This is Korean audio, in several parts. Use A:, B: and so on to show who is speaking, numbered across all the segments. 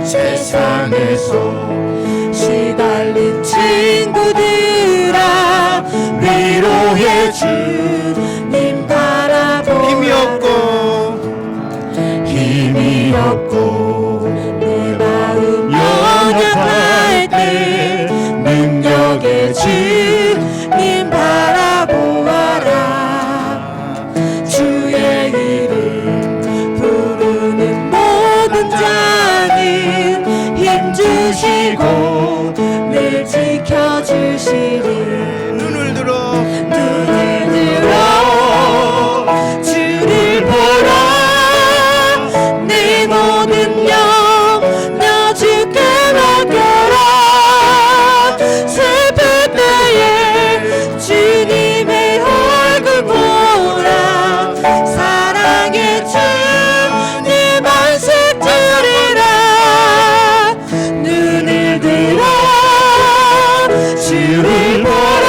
A: 세상에서 시달린 친구들아 위로해 주님 바라보라. 힘이 없고 내 마음 연약할 때 능력의 주님 바라보아라. 주의 이름 부르는 모든 자는 힘 주시고 늘 지켜주시리. 눈을 들어 주를 보라. 내 모든 염려 주께 맡겨라. 슬플 때에 주님의 얼굴 보라. 사랑의 주님 안식 주리라. 눈을 들어 주를 보라.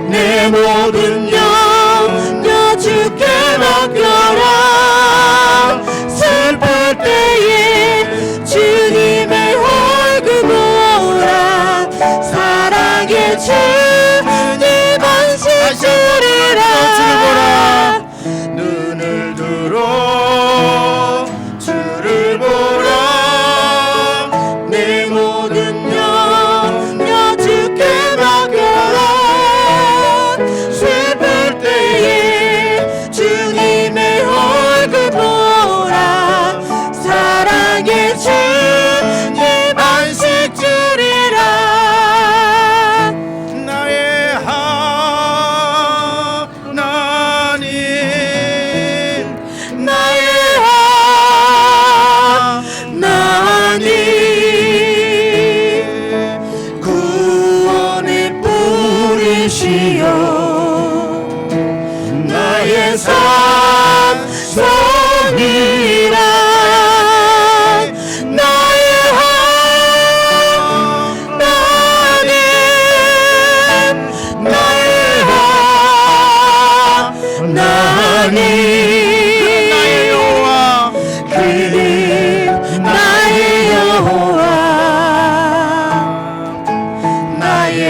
A: 내 모든 염려 주께 맡겨라. 슬플 때에 주님의 얼굴 보라. 사랑의 주님 안식 주리라. 눈을 들어 주를 보라. 내 모든 염려 주께 맡겨라. 슬플 때에 주님의 얼굴 보라. 사랑의 주님 안식 주리라. 나의 하나님 나의 하나님 구원의 뿌리시여 나의 산성이라. 나의 하나님 나의 하나님 나의 여호와 그는 나의 여호와 나의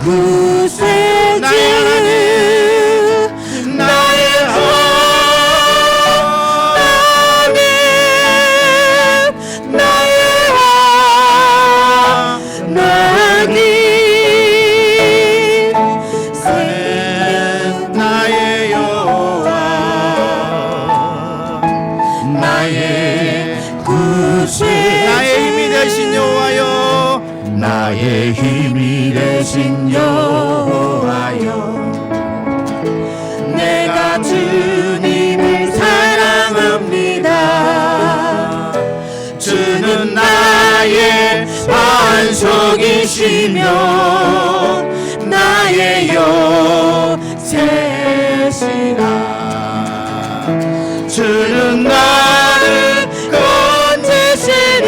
A: 구세주 나의 하나님 나의 하나님 나의 여호와 나의 구세주 나의 힘이 되신 여호와여 나의 힘이 되신 여호와여 내가 주님을 사랑합니다. 주는 나의 반석이시며 나의 요새시라. 주는 나를 건지시니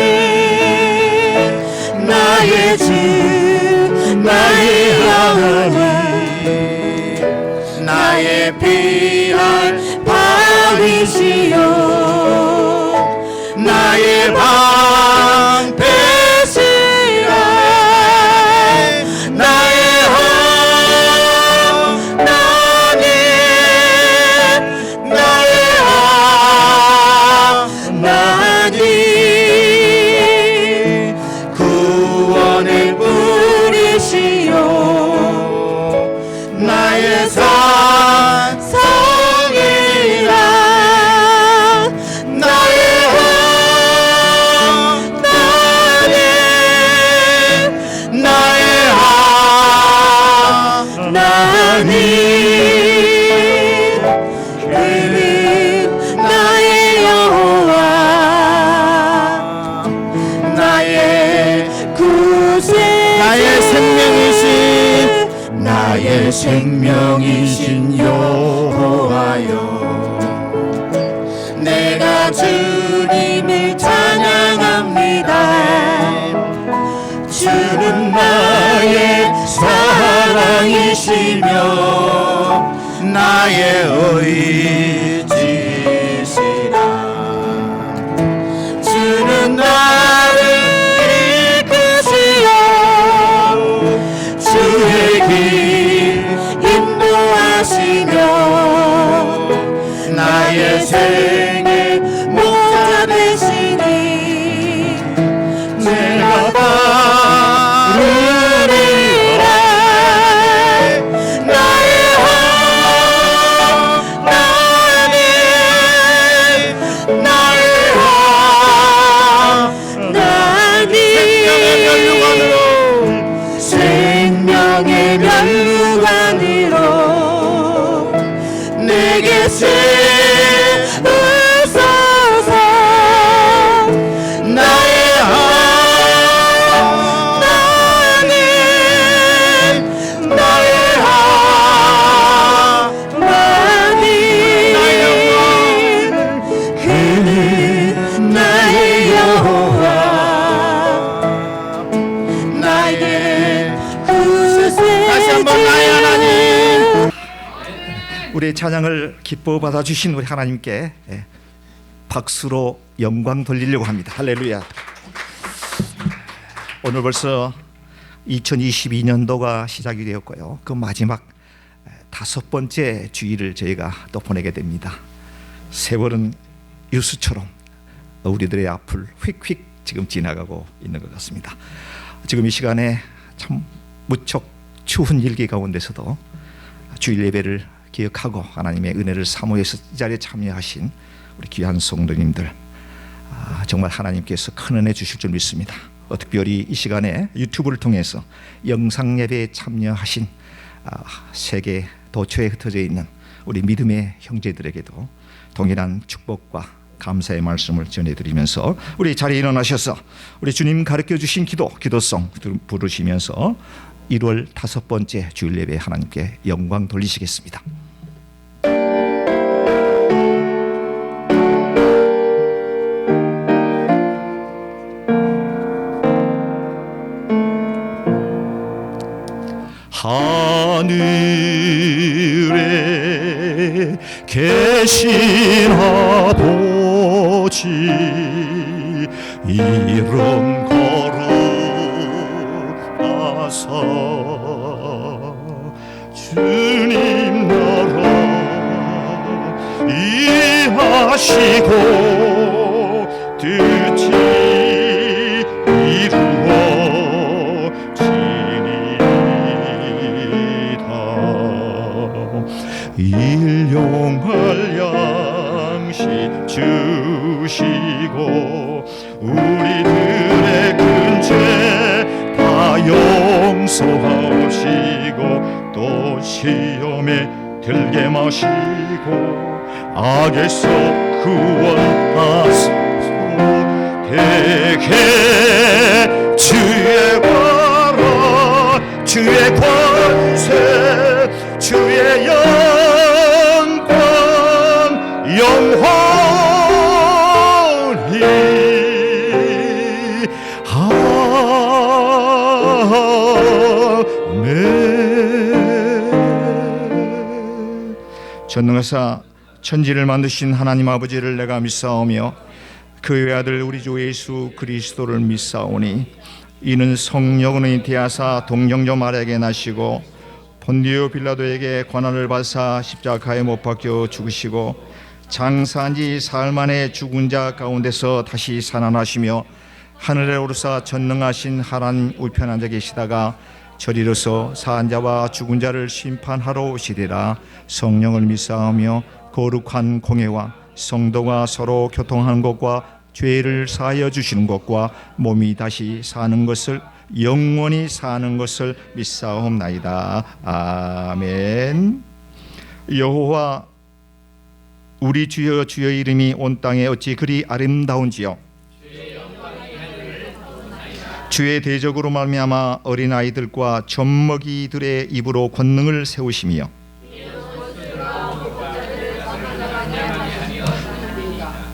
A: 나의 주 나의 하나님 나의 피할 바위시여 나의 방패시라. 나의 하나님 나의 하나님 구원의 뿌리시여 나의 산성이라. 나의 하나님 나의 하나님 그는 나의 여호와 나의 구세 나의 생명이신 여호와여 내가 주님을 찬양합니다. 주는 나의 사랑이시며 나의 의지시라. 주는
B: 우리 찬양을 기뻐 받아주신 우리 하나님께 박수로 영광 돌리려고 합니다. 할렐루야. 오늘 벌써 2022년도가 시작이 되었고요. 그 마지막 5번째 주일을 저희가 또 보내게 됩니다. 세월은 유수처럼 우리들의 앞을 휙휙 지금 지나가고 있는 것 같습니다. 지금 이 시간에 참 무척 추운 일기 가운데서도 주일 예배를 기억하고 하나님의 은혜를 사모해서 이 자리에 참여하신 우리 귀한 성도님들, 정말 하나님께서 큰 은혜 주실 줄 믿습니다. 특별히 이 시간에 유튜브를 통해서 영상 예배에 참여하신 세계 도처에 흩어져 있는 우리 믿음의 형제들에게도 동일한 축복과 감사의 말씀을 전해드리면서 우리 자리에 일어나셔서 우리 주님 가르쳐 주신 기도송 부르시면서 1월 5번째 주일 예배 하나님께 영광 돌리시겠습니다. 하늘에 계신 아버지 이름 걸어가사 주님 나라 이하시고 뜻이 일용할 양식 주시고 우리들의 큰 죄 다 용서하시고 또 시험에 들게 마시고 악에서 구원하소서. 대개 주의 나라 주의 권세 주의 영광 영원히 아멘. 전능하사 천지를 만드신 하나님 아버지를 내가 믿사오며 그 외아들 우리 주 예수 그리스도를 믿사오니 이는 성령의 대하사 동정녀 마리아에게 나시고 본디오 빌라도에게 고난을 받사 십자가에 못 박혀 죽으시고 장사한 지 사흘 만에 죽은 자 가운데서 다시 살아나시며 하늘에 오르사 전능하신 하나님 우편 앉아 계시다가 저리로서 사한 자와 죽은 자를 심판하러 오시리라. 성령을 믿사오며 거룩한 공회와 성도가 서로 교통하는 것과 죄를 사하여 주시는 것과 몸이 다시 사는 것을 영원히 사는 것을 믿사옵나이다. 아멘. 여호와 우리 주여 주의 이름이 온 땅에 어찌 그리 아름다운지요. 주의 대적으로 말미암아 어린아이들과 젖먹이들의 입으로 권능을 세우시며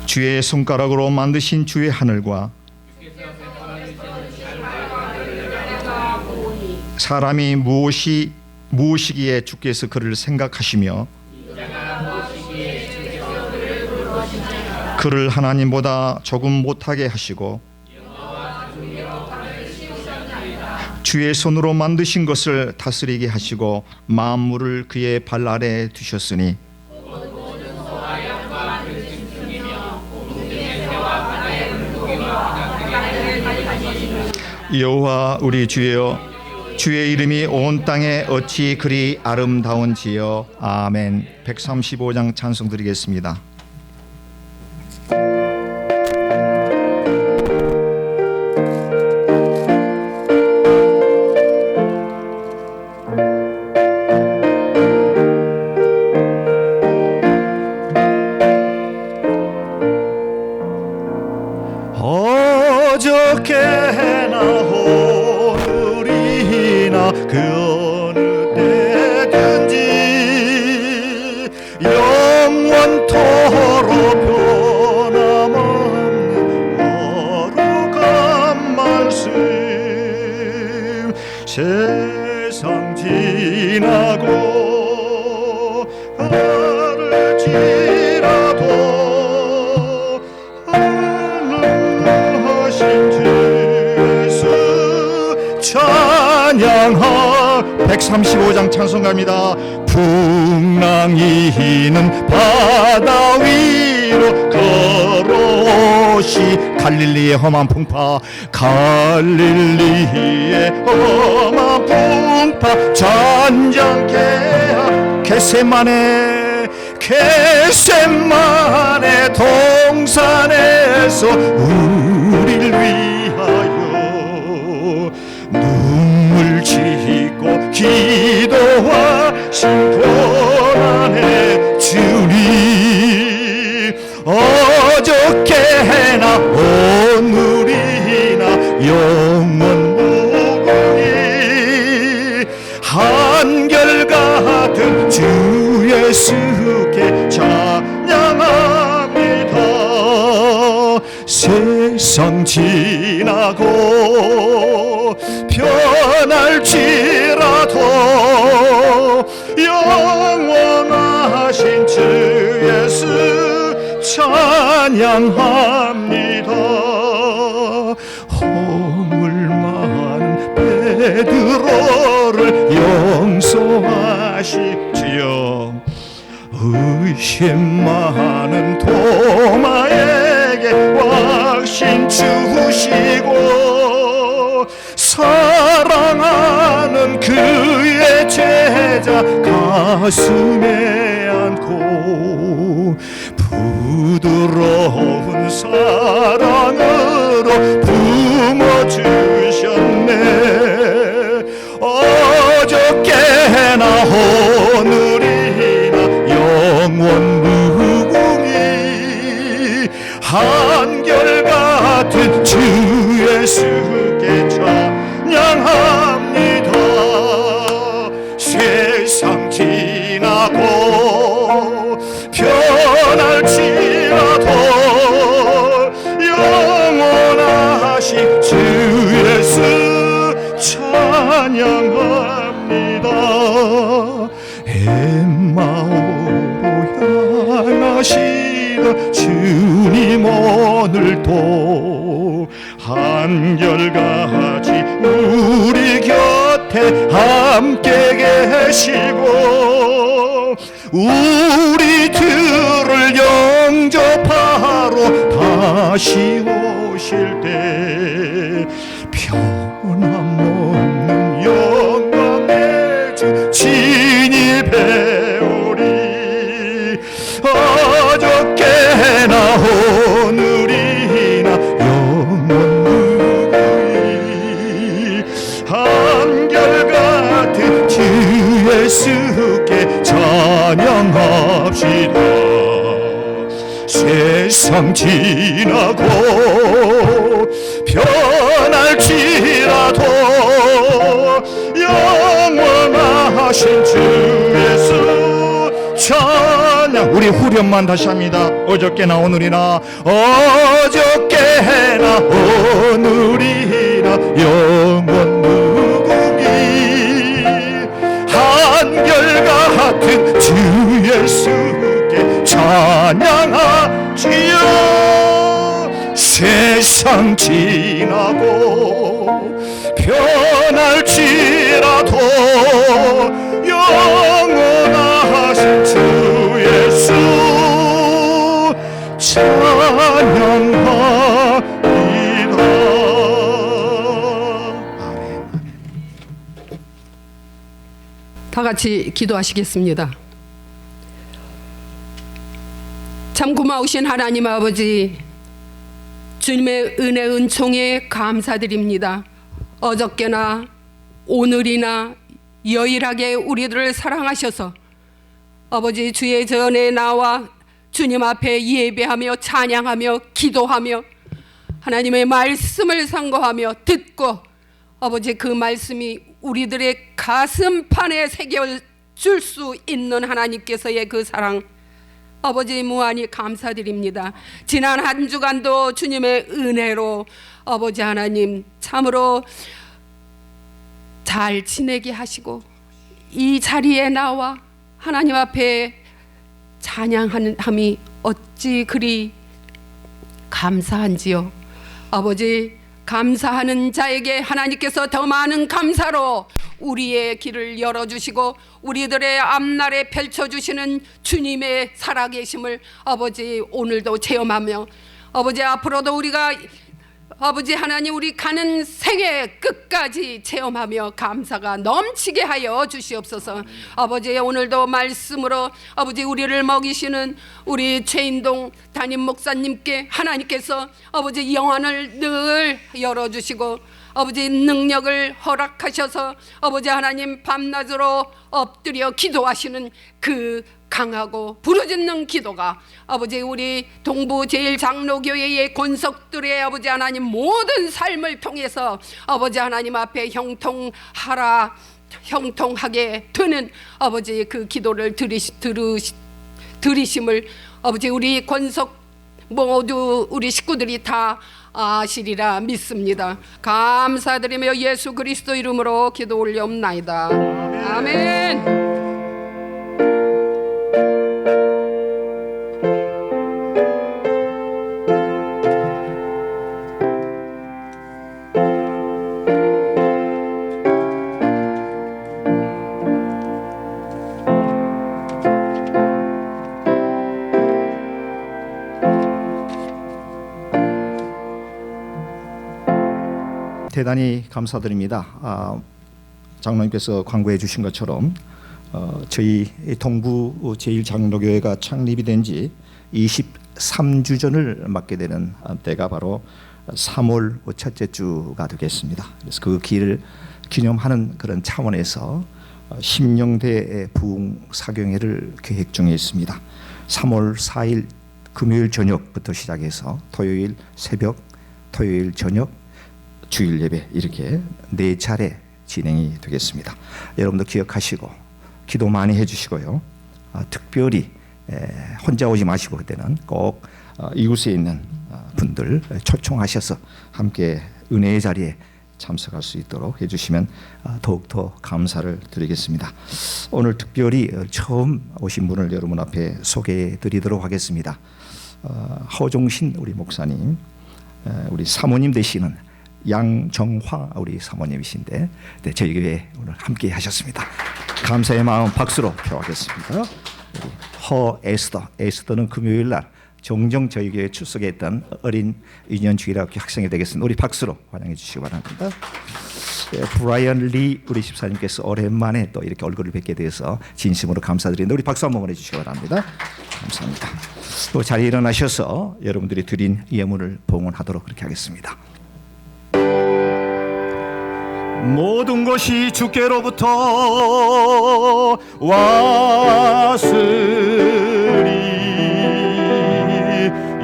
B: 주의 손가락으로 만드신 주의 하늘과 사람이 무엇이기에 주께서 그를 생각하시며 그를 하나님보다 조금 못하게 하시고 주의 손으로 만드신 것을 다스리게 하시고 만물을 그의 발 아래 두셨으니 여호와 우리 주여 주의 이름이 온 땅에 어찌 그리 아름다운지요. 아멘. 135장 찬송 드리겠습니다. 어저께나 오늘이나 그 어느 때든지 영원토록 변함없는 거룩한 말씀 세상 지나고 찬양하 135장 찬송가입니다. 풍랑이는 바다 위로 걸어오시 갈릴리의 험한 풍파 갈릴리의 험한 풍파 잔잔케 하 겟세마네 동산에서 우리를 위하여 눈물 짓고 기도하신 고난의 주님 어저께나 오늘이나 영원 무궁히 한결같은 주 예수께 찬양합니다. 세상 지나고 변할지라도 영원하신 주 예수 찬양합니다. 허물 많은 베드로를 용서하십시오. 의심 많은 도마에게 확신 주시고 사랑하는 그의 제자 가슴에 안고 부드러운 사랑으로 품어주셨네. 어저께나 오늘이나 영원 무궁히 한결같은 주 예수께 찬양합니다. 세상 지나고 변할지라도 영원하신 주 예수 찬양합니다. 엠마오로 향하시던 주님 오늘도 한결같이 우리 곁에 함께 계시고 우리들을 영접하러 다시 오실 때 변함없는 영광의 주 진이 배우리. 어저께나 오늘이나 영원 무궁히 한결같은 주 예수께 찬양합시다. 세상 지나고 변할지라도 영원하신 주 예수 찬양. 우리 후렴만 다시 합니다. 어저께나 오늘이나 어저께나 오늘이나 영원 무궁히 한결같은 주 예수께 찬양하지요. 세상 지나고 변할지라도 영원하신 주 예수 찬양합니다. 아멘.
C: 다 같이 기도하시겠습니다. 참 고마우신 하나님 아버지, 주님의 은혜 은총에 감사드립니다. 어저께나 오늘이나 여일하게 우리들을 사랑하셔서 아버지 주의 전에 나와 주님 앞에 예배하며 찬양하며 기도하며 하나님의 말씀을 상고하며 듣고 아버지 그 말씀이 우리들의 가슴판에 새겨줄 수 있는 하나님께서의 그 사랑 아버지 무한히 감사드립니다. 지난 한 주간도 주님의 은혜로 아버지 하나님 참으로 잘 지내게 하시고 이 자리에 나와 하나님 앞에 찬양함이 어찌 그리 감사한지요. 아버지 감사하는 자에게 하나님께서 더 많은 감사로 우리의 길을 열어주시고 우리들의 앞날에 펼쳐주시는 주님의 살아계심을 아버지 오늘도 체험하며 아버지 앞으로도 우리가 아버지 하나님 우리 가는 생애 끝까지 체험하며 감사가 넘치게 하여 주시옵소서. 아버지 오늘도 말씀으로 아버지 우리를 먹이시는 우리 최인동 담임 목사님께 하나님께서 아버지 영안을 늘 열어주시고 아버지 능력을 허락하셔서 아버지 하나님 밤낮으로 엎드려 기도하시는 그 강하고 부르짖는 기도가 아버지 우리 동부 제일장로교회의 권속들의 아버지 하나님 모든 삶을 통해서 아버지 하나님 앞에 형통하게 되는 아버지 그 기도를 들으심을 아버지 우리 권속 모두 우리 식구들이 다 아시리라 믿습니다. 감사드리며 예수 그리스도 이름으로 기도 올려옵나이다. 아멘.
B: 대단히 감사드립니다. 장로님께서 광고해 주신 것처럼 저희 동부 제일장로교회가 창립이 된 지 23주전을 맞게 되는 때가 바로 3월 첫째 주가 되겠습니다. 그래서 그 길을 기념하는 그런 차원에서 심령대 부흥 사경회를 계획 중에 있습니다. 3월 4일 금요일 저녁부터 시작해서 토요일 새벽, 토요일 저녁, 주일 예배 이렇게 4차례 진행이 되겠습니다. 여러분도 기억하시고 기도 많이 해주시고요. 특별히 혼자 오지 마시고 그때는 꼭 이곳에 있는 분들 초청하셔서 함께 은혜의 자리에 참석할 수 있도록 해주시면 더욱더 감사를 드리겠습니다. 오늘 특별히 처음 오신 분을 여러분 앞에 소개해 드리도록 하겠습니다. 허종신 우리 목사님, 우리 사모님 되시는 양정화 우리 사모님이신데 저희 교회에 오늘 함께 하셨습니다. 감사의 마음 박수로 표하겠습니다. 에스더는 금요일 날 종종 저희 교회에 출석했던 어린 유년주일학교 학생이 되겠습니다. 우리 박수로 환영해 주시기 바랍니다. 브라이언 리 우리 집사님께서 오랜만에 또 이렇게 얼굴을 뵙게 돼서 진심으로 감사드립니다. 우리 박수 한번 보내주시기 바랍니다. 감사합니다. 또 자리에 일어나셔서 여러분들이 드린 예물을 봉헌하도록 그렇게 하겠습니다. 모든 것이 주께로부터 왔으니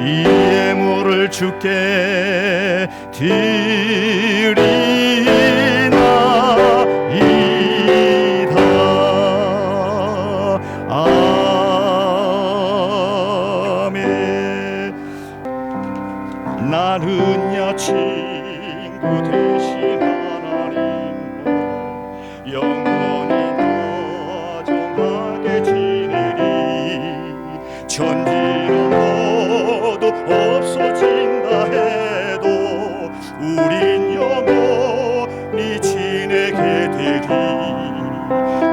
B: 이 예물을 주께 드리나이다. 아멘. 나는야 친구 되신 영원히 다정하게 지내리. 천지는 모두 없어진다 해도 우린 영원히 지내게 되리.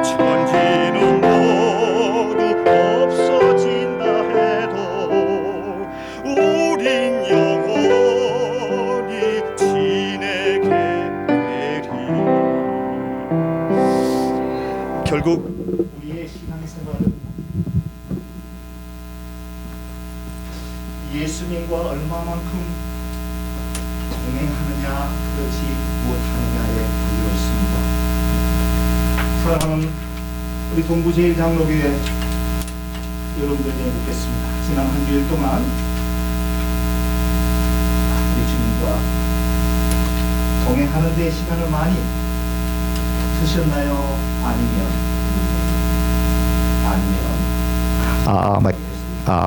B: 천지는 모두 없어진다 해도 우린 영원히 지내게 되리. 결국 우리의 신앙생활은 예수님과 얼마만큼 동행하느냐 그렇지 못하느냐에 달려 있습니다. 사랑하는 우리 동부제일장로교회 여러분들에게 묻겠습니다. 지난 한 주일 동안 우리 주님과 동행하는 데 시간을 많이 쓰셨나요?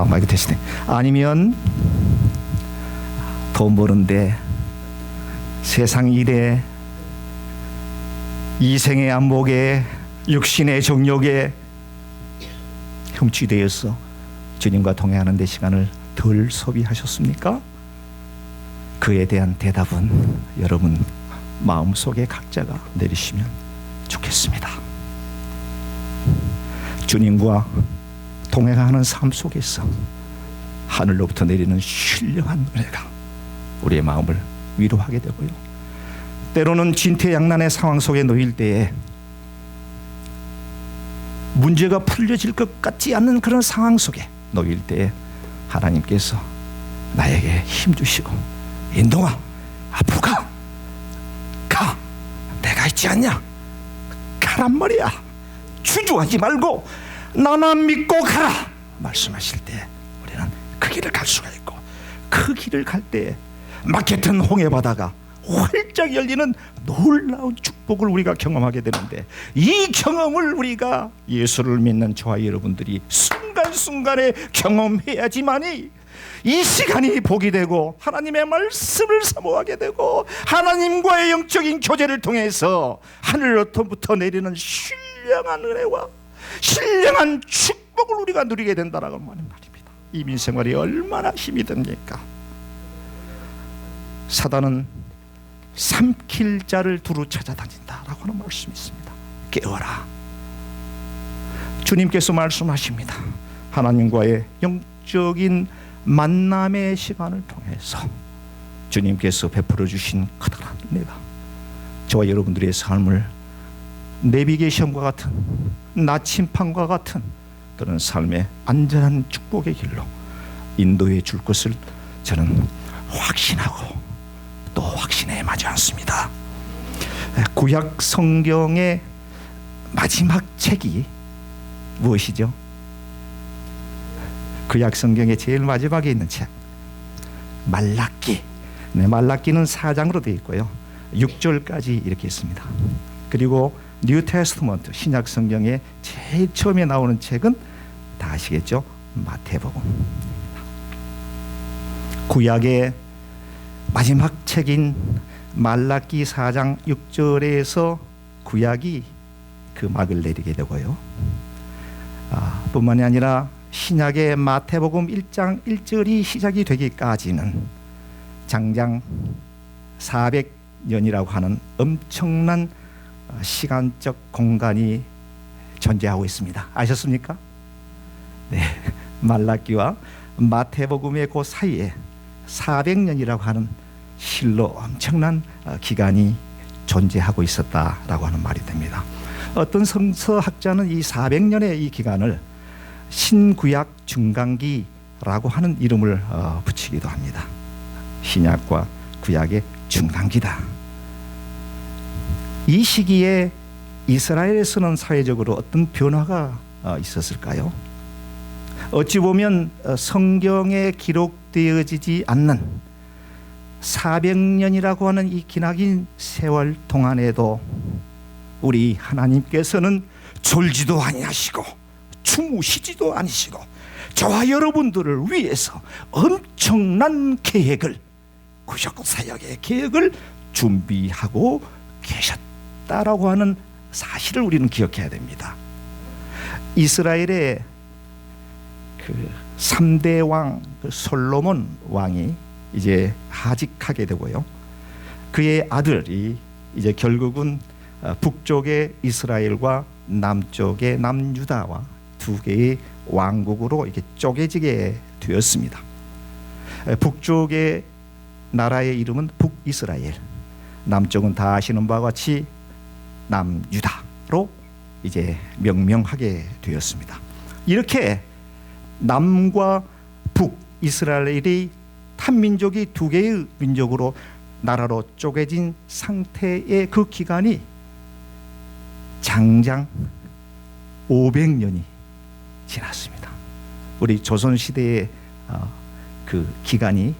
B: 마이크 대신에 아니면 돈 버는데 세상 일에 이생의 안목에 육신의 정욕에 흠취되어서 주님과 동행하는 데 시간을 덜 소비하셨습니까? 그에 대한 대답은 여러분 마음속에 각자가 내리시면 좋겠습니다. 주님과 동행하는 삶 속에서 하늘로부터 내리는 신령한 은혜가 우리의 마음을 위로하게 되고요, 때로는 진퇴양난의 상황 속에 놓일 때에 문제가 풀려질 것 같지 않는 그런 상황 속에 놓일 때에 하나님께서 나에게 힘주시고, 인동아, 앞으로 가, 내가 있지 않냐, 가란 말이야, 주저하지 말고 나만 믿고 가라 말씀하실 때 우리는 그 길을 갈 수가 있고, 그 길을 갈 때에 막혔던 홍해바다가 활짝 열리는 놀라운 축복을 우리가 경험하게 되는데, 이 경험을 우리가 예수를 믿는 저와 여러분들이 순간순간에 경험해야지만이 이 시간이 복이 되고, 하나님의 말씀을 사모하게 되고, 하나님과의 영적인 교제를 통해서 하늘로부터 내리는 신령한 은혜와 신령한 축복을 우리가 누리게 된다라고 하는 말입니다. 이민생활이 얼마나 힘이 듭니까? 사단은 삼킬 자를 두루 찾아다닌다라고 하는 말씀이 있습니다. 깨어라. 주님께서 말씀하십니다. 하나님과의 영적인 만남의 시간을 통해서 주님께서 베풀어 주신 커다란 은혜가 저와 여러분들의 삶을 내비게이션과 같은, 나침판과 같은 그런 삶의 안전한 축복의 길로 인도해 줄 것을 저는 확신하고 또 확신해 마지 않습니다. 구약 성경의 마지막 책이 무엇이죠? 구약 성경의 제일 마지막에 있는 책, 말라기. 말라기는 4장으로 되어 있고요, 6절까지 이렇게 있습니다. 그리고 뉴 테스트먼트, 신약 성경의 제일 처음에 나오는 책은 다 아시겠죠? 마태복음. 구약의 마지막 책인 말라기 4장 6절에서 구약이 그 막을 내리게 되고요, 뿐만이 아니라 신약의 마태복음 1장 1절이 시작이 되기까지는 장장 400년이라고 하는 엄청난 시간적 공간이 존재하고 있습니다. 아셨습니까? 네, 말라기와 마태복음의 그 사이에 400년이라고 하는 실로 엄청난 기간이 존재하고 있었다라고 하는 말이 됩니다. 어떤 성서학자는 이 400년의 이 기간을 신구약 중간기라고 하는 이름을 붙이기도 합니다. 신약과 구약의 중간기다. 이 시기에 이스라엘에서는 사회적으로 어떤 변화가 있었을까요? 어찌 보면 성경에 기록되어지지 않는 400년이라고 하는 이 기나긴 세월 동안에도 우리 하나님께서는 졸지도 아니하시고 주무시지도 않으시고 저와 여러분들을 위해서 엄청난 계획을, 구속 사역의 계획을 준비하고 계셨다라고 하는 사실을 우리는 기억해야 됩니다. 이스라엘의 그 3대 왕 솔로몬 왕이 이제 하직하게 되고요, 그의 아들이 이제 결국은 북쪽의 이스라엘과 남쪽의 남유다와 두 개의 왕국으로 이렇게 쪼개지게 되었습니다. 북쪽의 나라의 이름은 북이스라엘, 남쪽은 다 아시는 바와 같이 남유다로 이제 명명하게 되었습니다. 이렇게 남과 북 이스라엘이 한민족이 두 개의 민족으로 나라로 쪼개진 상태의 그 기간이 장장 500년이 지났습니다. 우리 조선시대의 그 기간이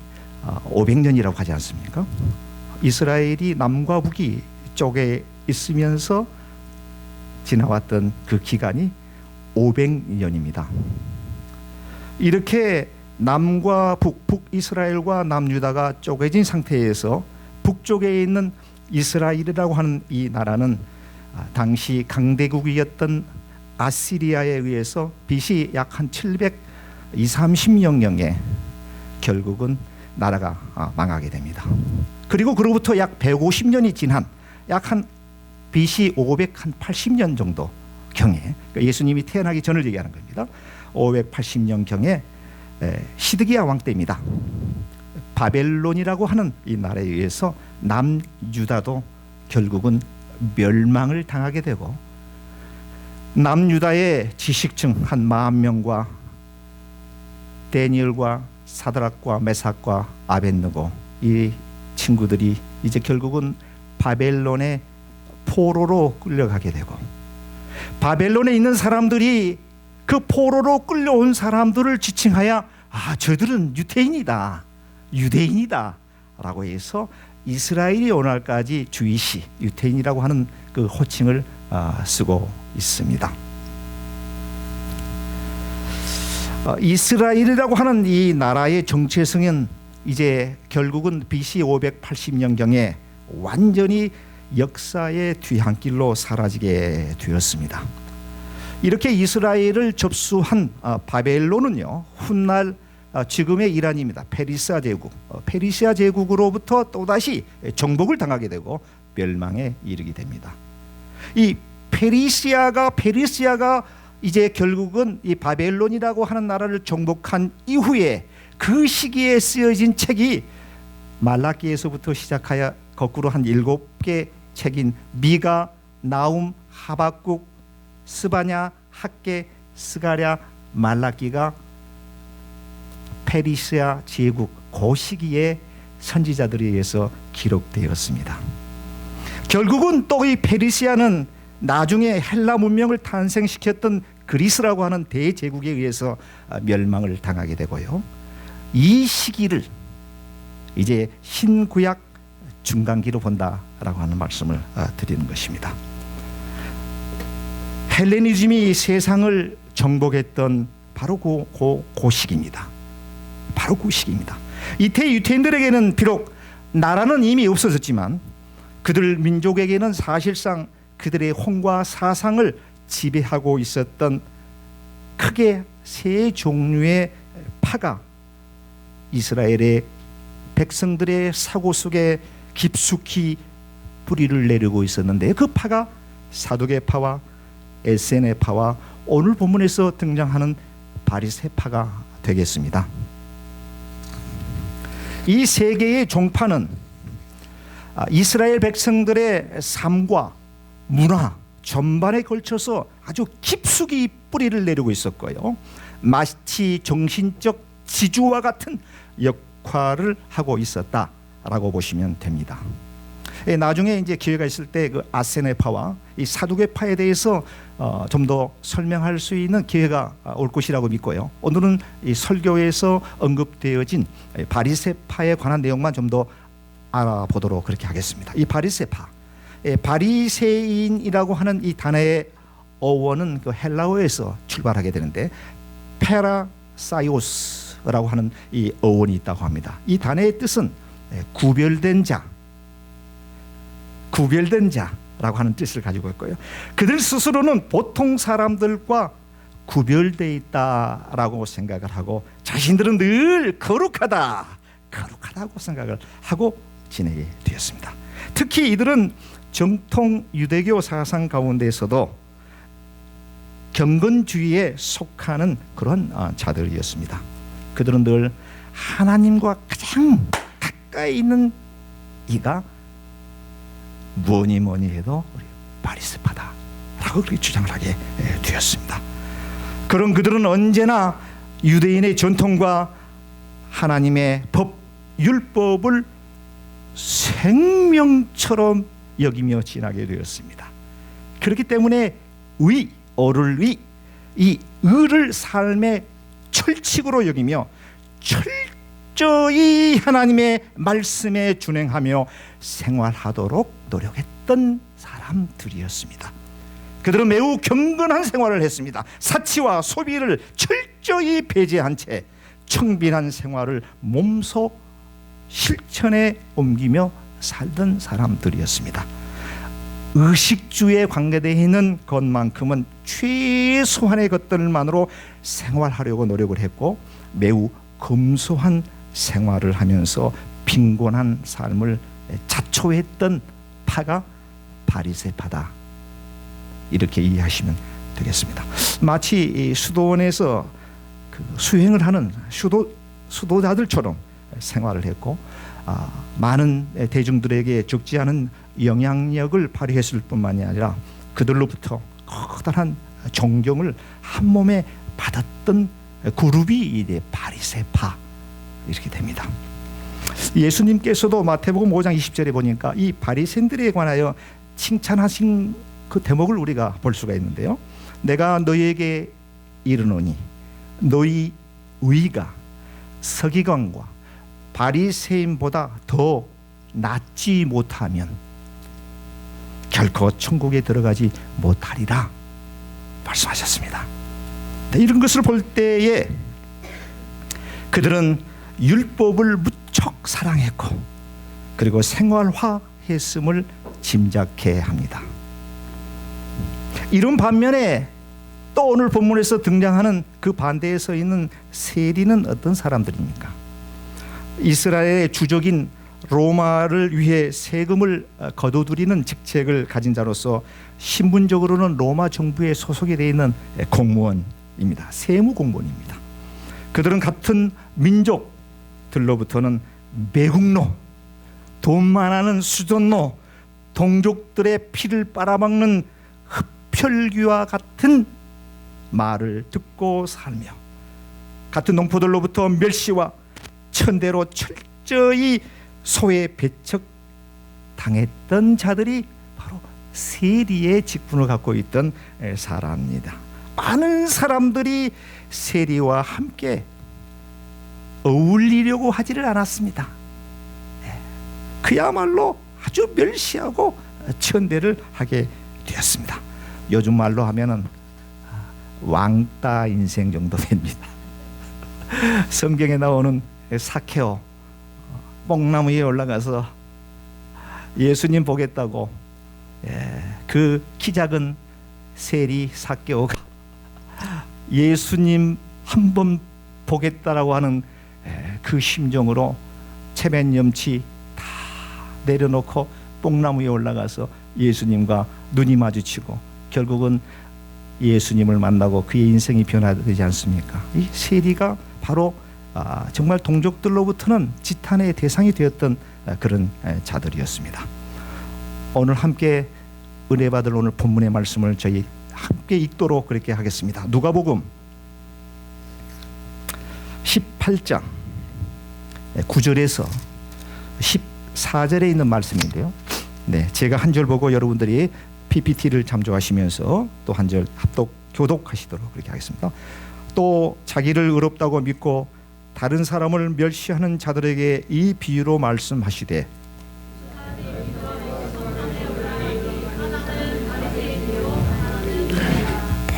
B: 500년이라고 하지 않습니까? 이스라엘이 남과 북이 쪼개 있으면서 지나왔던 그 기간이 500년입니다. 이렇게 남과 북이스라엘과 남유다가 쪼개진 상태에서 북쪽에 있는 이스라엘이라고 하는 이 나라는 당시 강대국이었던 아시리아에 의해서 BC 약 한 730년경에 결국은 나라가 망하게 됩니다. 그리고 그로부터 약 150년이 지난 약 한
D: BC 580년 정도 경에, 그러니까 예수님이 태어나기 전을 얘기하는 겁니다. 580년 경에 시드기야 왕 때입니다. 바벨론이라고 하는 이 나라에 의해서 남유다도 결국은 멸망을 당하게 되고, 남유다의 지식층 한 40,000명과 다니엘과 사드락과 메삭과 아벳느고, 이 친구들이 이제 결국은 바벨론의 포로로 끌려가게 되고, 바벨론에 있는 사람들이 그 포로로 끌려온 사람들을 지칭하여 저들은 유대인이다 라고 해서 이스라엘이 오늘까지 주이시, 유대인이라고 하는 그 호칭을 쓰고 있습니다. 이스라엘이라고 하는 이 나라의 정체성은 이제 결국은 BC 580년경에 완전히 역사의 뒤안길로 사라지게 되었습니다. 이렇게 이스라엘을 접수한 바벨론은요, 훗날 지금의 이란입니다. 페르시아 제국, 페르시아 제국으로부터 또다시 정복을 당하게 되고 멸망에 이르게 됩니다. 이 페르시아가 이제 결국은 이 바벨론이라고 하는 나라를 정복한 이후에 그 시기에 쓰여진 책이 말라기에서부터 시작하여 거꾸로 한 7개 책인 미가, 나움, 하박국, 스바냐, 학개, 스가랴, 말라기가 페르시아 제국 그 시기에 선지자들에 의해서 기록되었습니다. 결국은 또 이 페르시아는 나중에 헬라 문명을 탄생시켰던 그리스라고 하는 대제국에 의해서 멸망을 당하게 되고요. 이 시기를 이제 신구약 중간기로 본다라고 하는 말씀을 드리는 것입니다. 헬레니즘이 세상을 정복했던 바로 그 시기입니다. 바로 그 시기입니다. 이때 유대인들에게는 비록 나라는 이미 없어졌지만 그들 민족에게는 사실상 그들의 혼과 사상을 지배하고 있었던 크게 세 종류의 파가 이스라엘의 백성들의 사고 속에 깊숙이 뿌리를 내리고 있었는데, 그 파가 사두개파와 에세네파와 오늘 본문에서 등장하는 바리새파가 되겠습니다. 이 세 개의 종파는 이스라엘 백성들의 삶과 문화 전반에 걸쳐서 아주 깊숙이 뿌리를 내리고 있었고요, 마치 정신적 지주와 같은 역할을 하고 있었다라고 보시면 됩니다. 나중에 이제 기회가 있을 때 그 아세네파와 이 사두개파에 대해서 좀 더 설명할 수 있는 기회가 올 것이라고 믿고요. 오늘은 이 설교에서 언급되어진 바리새파에 관한 내용만 좀 더 알아보도록 그렇게 하겠습니다. 이 바리새파, 바리새인이라고 하는 이 단어의 어원은 그 헬라어에서 출발하게 되는데 페라사이오스라고 하는 이 어원이 있다고 합니다. 이 단어의 뜻은 구별된 자라고 하는 뜻을 가지고 있고요. 그들 스스로는 보통 사람들과 구별되어 있다라고 생각을 하고 자신들은 늘 거룩하다고 생각을 하고 지내게 되었습니다. 특히 이들은 정통 유대교 사상 가운데서도 경건주의에 속하는 그런 자들이었습니다. 그들은 늘 하나님과 가장 가까이 있는 이가 뭐니 해도 우리 바리새파다라고 그렇게 주장을 하게 되었습니다. 그런 그들은 언제나 유대인의 전통과 하나님의 법, 율법을 생명처럼 여기며 지나게 되었습니다. 그렇기 때문에 의, 이 의를 삶의 철칙으로 여기며 철저히 하나님의 말씀에 준행하며 생활하도록 노력했던 사람들이었습니다. 그들은 매우 경건한 생활을 했습니다. 사치와 소비를 철저히 배제한 채 청빈한 생활을 몸소 실천에 옮기며 살던 사람들이었습니다. 의식주에 관계되어 있는 것만큼은 최소한의 것들만으로 생활하려고 노력을 했고 매우 검소한 생활을 하면서 빈곤한 삶을 자초했던 파가 바리새파다, 이렇게 이해하시면 되겠습니다. 마치 이 수도원에서 그 수행을 하는 수도자들처럼 생활을 했고, 많은 대중들에게 적지 않은 영향력을 발휘했을 뿐만이 아니라 그들로부터 커다란 존경을 한 몸에 받았던 그룹이 이제 바리새파, 이렇게 됩니다. 예수님께서도 마태복음 5장 20절에 보니까 이 바리새인들에 관하여 칭찬하신 그 대목을 우리가 볼 수가 있는데요. 내가 너희에게 이르노니 너희 의가 서기관과 바리새인보다 더 낫지 못하면 결코 천국에 들어가지 못하리라 말씀하셨습니다. 이런 것을 볼 때에 그들은 율법을 무척 사랑했고 그리고 생활화했음을 짐작해야 합니다. 이런 반면에 또 오늘 본문에서 등장하는 그 반대에 서 있는 세리는 어떤 사람들입니까? 이스라엘의 주적인 로마를 위해 세금을 거둬들이는 직책을 가진 자로서 신분적으로는 로마 정부에 소속이 되어 있는 공무원입니다. 세무 공무원입니다. 그들은 같은 민족들로부터는 매국노, 돈만 하는 수전노, 동족들의 피를 빨아먹는 흡혈귀와 같은 말을 듣고 살며 같은 농포들로부터 멸시와 천대로 철저히 소외 배척 당했던 자들이 바로 세리의 직분을 갖고 있던 사람입니다. 많은 사람들이 세리와 함께 어울리려고 하지를 않았습니다. 그야말로 아주 멸시하고 천대를 하게 되었습니다. 요즘 말로 하면은 왕따 인생 정도 됩니다. 성경에 나오는 사케오, 뽕나무 위에 올라가서 예수님 보겠다고 그 키 작은 세리 사케오가 예수님 한번 보겠다라고 하는 그 심정으로 체면염치 다 내려놓고 뽕나무 위에 올라가서 예수님과 눈이 마주치고 결국은 예수님을 만나고 그의 인생이 변화되지 않습니까? 이 세리가 바로 정말 동족들로부터는 지탄의 대상이 되었던 그런 자들이었습니다. 오늘 함께 은혜 받을 오늘 본문의 말씀을 저희 함께 읽도록 그렇게 하겠습니다. 누가복음 18장 9절에서 14절에 있는 말씀인데요. 제가 한 절 보고 여러분들이 PPT를 참조하시면서 또 한 절 합독 교독하시도록 그렇게 하겠습니다. 또 자기를 의롭다고 믿고 다른 사람을 멸시하는 자들에게 이 비유로 말씀하시되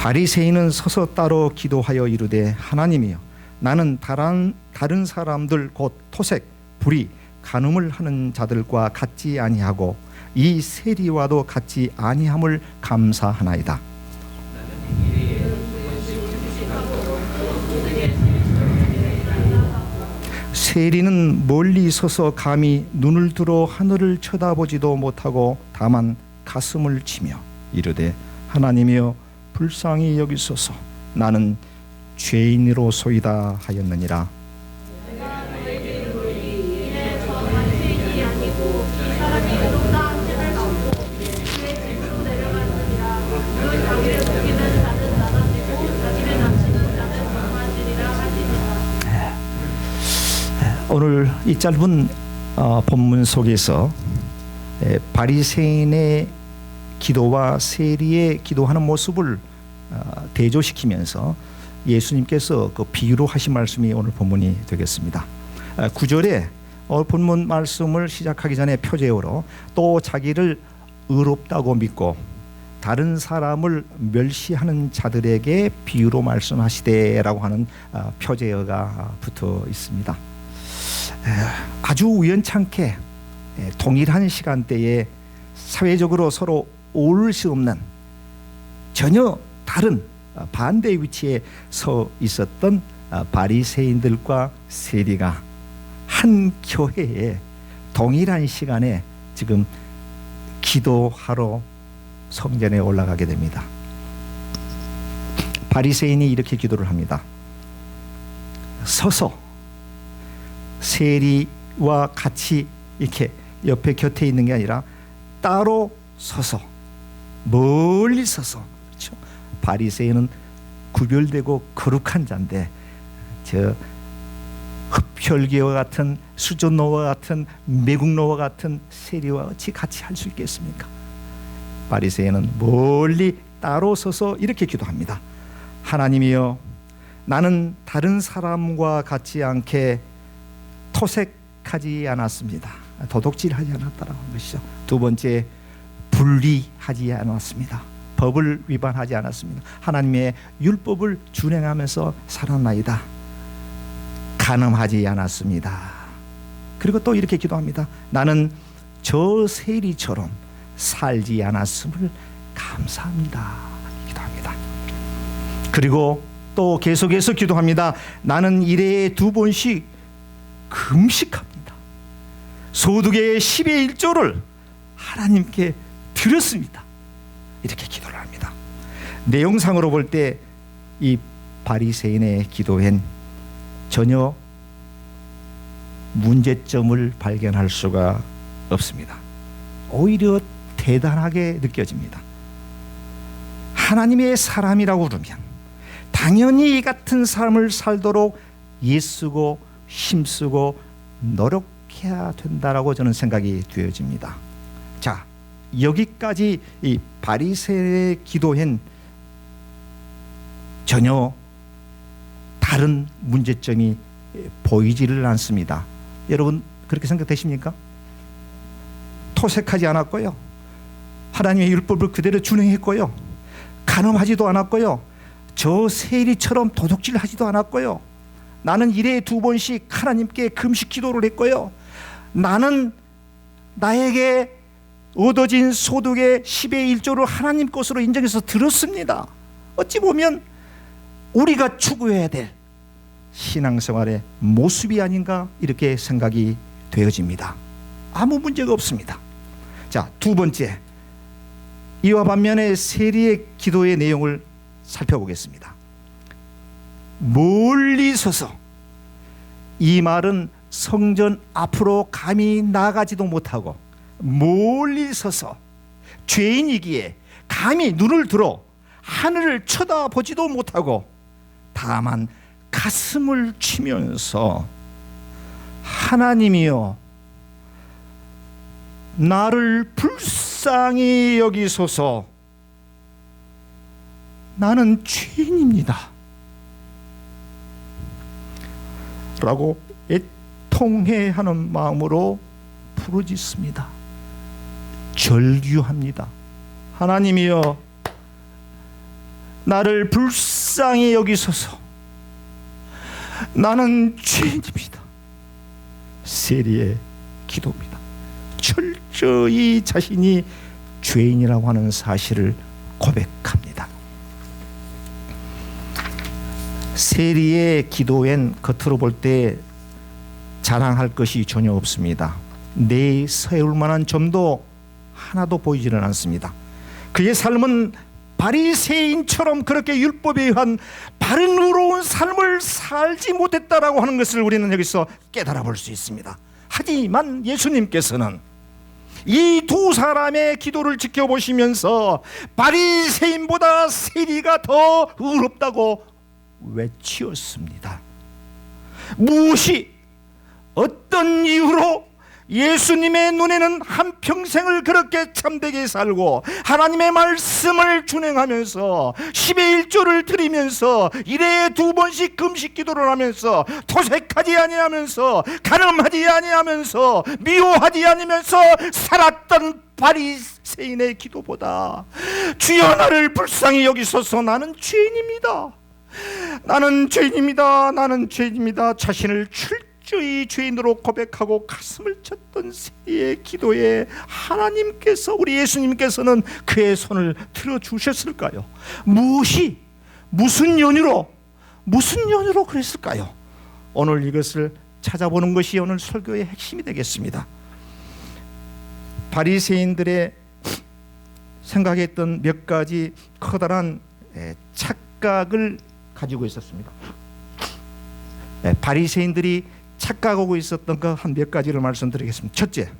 D: 바리새인은 서서 따로 기도하여 이르되 하나님이여 나는 다른 사람들 곧 토색, 불의, 간음을 하는 자들과 같지 아니하고 이 세리와도 같지 아니함을 감사하나이다. 세리는 멀리 서서 감히 눈을 들어 하늘을 쳐다보지도 못하고 다만 가슴을 치며 이르되 하나님이여 불쌍히 여기소서 나는 죄인으로소이다 하였느니라. 오늘 이 짧은 본문 속에서 바리새인의 기도와 세리의 기도하는 모습을 대조시키면서 예수님께서 그 비유로 하신 말씀이 오늘 본문이 되겠습니다. 9절에 본문 말씀을 시작하기 전에 표제어로 또 자기를 의롭다고 믿고 다른 사람을 멸시하는 자들에게 비유로 말씀하시되라고 하는 표제어가 붙어 있습니다. 아주 우연찮게 동일한 시간대에 사회적으로 서로 어울릴 수 없는 전혀 다른 반대의 위치에 서 있었던 바리새인들과 세리가 한 교회에 동일한 시간에 지금 기도하러 성전에 올라가게 됩니다. 바리새인이 이렇게 기도를 합니다. 서서 세리와 같이 이렇게 옆에 곁에 있는 게 아니라 따로 서서, 멀리 서서. 그렇죠? 바리새인은 구별되고 거룩한 자인데 저 흡혈귀와 같은 수전노와 같은 매국노와 같은 세리와 같이 할 수 있겠습니까? 바리새인은 멀리 따로 서서 이렇게 기도합니다. 하나님이여, 나는 다른 사람과 같지 않게 토색하지 않았습니다. 도둑질하지 않았다라는 것이죠. 두 번째, 불의하지 않았습니다. 법을 위반하지 않았습니다. 하나님의 율법을 준행하면서 살았나이다. 간음하지 않았습니다. 그리고 또 이렇게 기도합니다. 나는 저 세리처럼 살지 않았음을 감사합니다. 기도합니다. 그리고 또 계속해서 기도합니다. 나는 일에 2번씩 금식합니다. 소득의 10의 1조를 하나님께 드렸습니다. 이렇게 기도를 합니다. 내용상으로 볼 때 이 바리새인의 기도엔 전혀 문제점을 발견할 수가 없습니다. 오히려 대단하게 느껴집니다. 하나님의 사람이라고 그러면 당연히 이 같은 삶을 살도록 애쓰고 힘쓰고 노력해야 된다라고 저는 생각이 되어집니다. 자, 여기까지 이 바리새인의 기도엔 전혀 다른 문제점이 보이지를 않습니다. 여러분 그렇게 생각되십니까? 토색하지 않았고요, 하나님의 율법을 그대로 준행했고요, 간음하지도 않았고요, 저 세리처럼 도둑질하지도 않았고요, 나는 일에 2번씩 하나님께 금식 기도를 했고요, 나는 나에게 얻어진 소득의 10의 1조를 하나님 것으로 인정해서 들었습니다. 어찌 보면 우리가 추구해야 될 신앙생활의 모습이 아닌가 이렇게 생각이 되어집니다. 아무 문제가 없습니다. 자, 2번째, 이와 반면에 세리의 기도의 내용을 살펴보겠습니다. 멀리 서서, 이 말은 성전 앞으로 감히 나가지도 못하고 멀리 서서 죄인이기에 감히 눈을 들어 하늘을 쳐다보지도 못하고 다만 가슴을 치면서 하나님이여, 나를 불쌍히 여기소서, 나는 죄인입니다 라고 애통해하는 마음으로 부르짖습니다. 절규합니다. 하나님이여, 나를 불쌍히 여기소서, 나는 죄인입니다. 세리의 기도입니다. 철저히 자신이 죄인이라고 하는 사실을 고백합니다. 세리의 기도엔 겉으로 볼 때 자랑할 것이 전혀 없습니다. 내세울 만한 점도 하나도 보이지는 않습니다. 그의 삶은 바리새인처럼 그렇게 율법에 의한 바른 의로운 삶을 살지 못했다라고 하는 것을 우리는 여기서 깨달아 볼 수 있습니다. 하지만 예수님께서는 이 2 사람의 기도를 지켜보시면서 바리새인보다 세리가 더 의롭다고 외치었습니다. 무엇이 어떤 이유로 예수님의 눈에는 한평생을 그렇게 참되게 살고 하나님의 말씀을 준행하면서 10의 1조를 드리면서 일에 2번씩 금식 기도를 하면서 토색하지 아니하면서 간음하지 아니하면서 미워하지 않으면서 살았던 바리새인의 기도보다 주여, 나를 불쌍히 여기소서, 나는 죄인입니다, 나는 죄인입니다, 나는 죄인입니다, 자신을 철저히 죄인으로 고백하고 가슴을 쳤던 세리의 기도에 하나님께서, 우리 예수님께서는 그의 손을 들어주셨을까요? 무슨 연유로 그랬을까요? 오늘 이것을 찾아보는 것이 오늘 설교의 핵심이 되겠습니다. 바리새인들의 생각했던 몇 가지 커다란 착각을 가지고 있었습니다. 바리새인들이 착각하고 있었던 그 한 몇 가지를 말씀드리겠습니다. 첫째,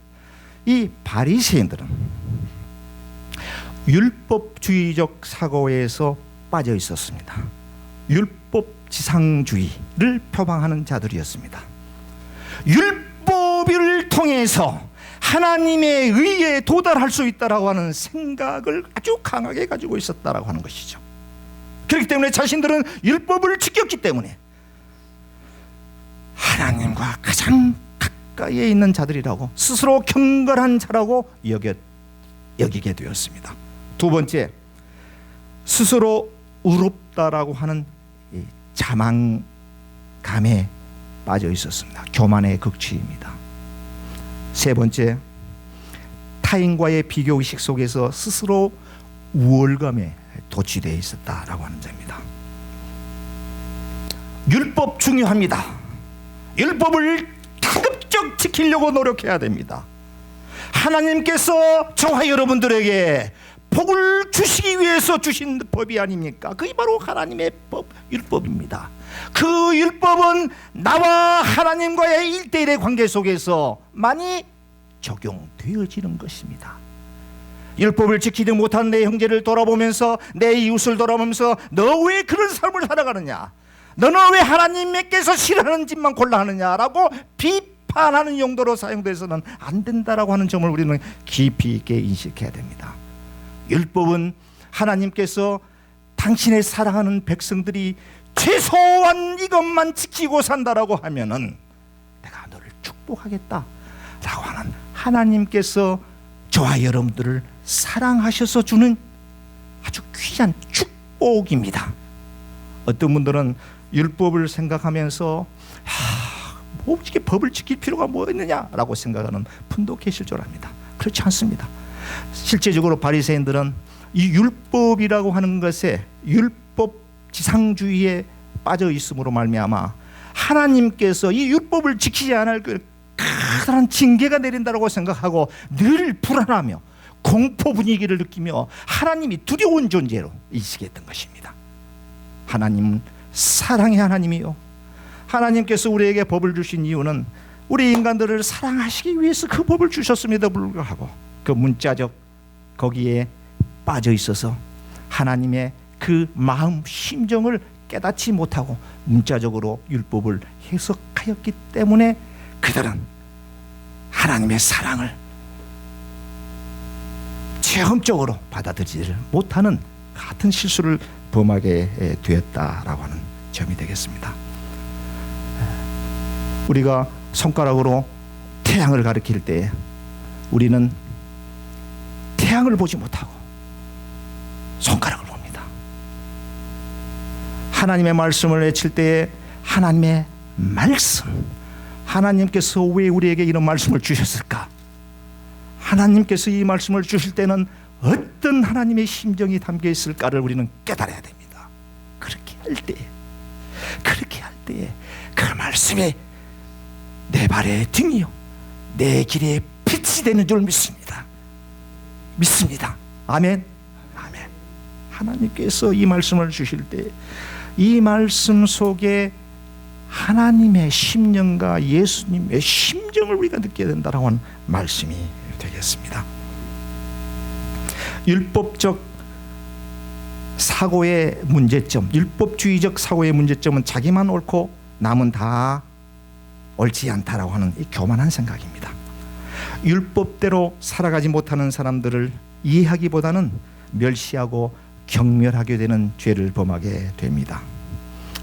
D: 이 바리새인들은 율법주의적 사고에서 빠져 있었습니다. 율법 지상주의를 표방하는 자들이었습니다. 율법을 통해서 하나님의 의에 도달할 수 있다라고 하는 생각을 아주 강하게 가지고 있었다라고 하는 것이죠. 그렇기 때문에 자신들은 율법을 지켰기 때문에 하나님과 가장 가까이에 있는 자들이라고, 스스로 경건한 자라고 여기게 되었습니다. 두 번째, 스스로 의롭다라고 하는 이 자만감에 빠져 있었습니다. 교만의 극치입니다. 세 번째, 타인과의 비교의식 속에서 스스로 우월감에 도취되어 있었다라고 하는 점입니다. 율법 중요합니다. 율법을 가급적 지키려고 노력해야 됩니다. 하나님께서 저와 여러분들에게 복을 주시기 위해서 주신 법이 아닙니까? 그게 바로 하나님의 법, 율법입니다. 그 율법은 나와 하나님과의 1대1의 관계 속에서 많이 적용되어지는 것입니다. 율법을 지키지 못한 내 형제를 돌아보면서, 내 이웃을 돌아보면서 너 왜 그런 삶을 살아가느냐, 너는 왜 하나님께서 싫어하는 짓만 골라 하느냐라고 비판하는 용도로 사용돼서는 안 된다라고 하는 점을 우리는 깊이 있게 인식해야 됩니다. 율법은 하나님께서 당신의 사랑하는 백성들이 최소한 이것만 지키고 산다라고 하면은 내가 너를 축복하겠다라고 하는, 하나님께서 저와 여러분들을 사랑하셔서 주는 아주 귀한 축복입니다. 어떤 분들은 율법을 생각하면서 뭐 이렇게 법을 지킬 필요가 뭐 있느냐라고 생각하는 분도 계실 줄 압니다. 그렇지 않습니다. 실제적으로 바리새인들은 이 율법이라고 하는 것에, 율법 지상주의에 빠져 있음으로 말미암아 하나님께서 이 율법을 지키지 않을 그 커다란 징계가 내린다고 생각하고 늘 불안하며 공포 분위기를 느끼며 하나님이 두려운 존재로 인식했던 것입니다. 하나님은 사랑의 하나님이요, 하나님께서 우리에게 법을 주신 이유는 우리 인간들을 사랑하시기 위해서 그 법을 주셨음에도 불구하고 그 문자적 거기에 빠져 있어서 하나님의 그 마음 심정을 깨닫지 못하고 문자적으로 율법을 해석하였기 때문에 그들은 하나님의 사랑을 체험적으로 받아들이지 못하는 같은 실수를 범하게 되었다라고 하는 점이 되겠습니다. 우리가 손가락으로 태양을 가리킬 때 우리는 태양을 보지 못하고 손가락을 봅니다. 하나님의 말씀을 외칠 때에 하나님의 말씀, 하나님께서 왜 우리에게 이런 말씀을 주셨을까? 하나님께서 이 말씀을 주실 때는 어떤 하나님의 심정이 담겨 있을까를 우리는 깨달아야 됩니다. 그렇게 할 때에 그 말씀이 내 발의 등이요 내 길에 빛이 되는 줄 믿습니다. 아멘. 하나님께서 이 말씀을 주실 때 이 말씀 속에 하나님의 심령과 예수님의 심정을 우리가 느껴야 된다라고 하는 말씀이 되겠습니다. 율법적 사고의 문제점, 율법주의적 사고의 문제점은 자기만 옳고 남은 다 옳지 않다라고 하는 이 교만한 생각입니다. 율법대로 살아가지 못하는 사람들을 이해하기보다는 멸시하고 경멸하게 되는 죄를 범하게 됩니다.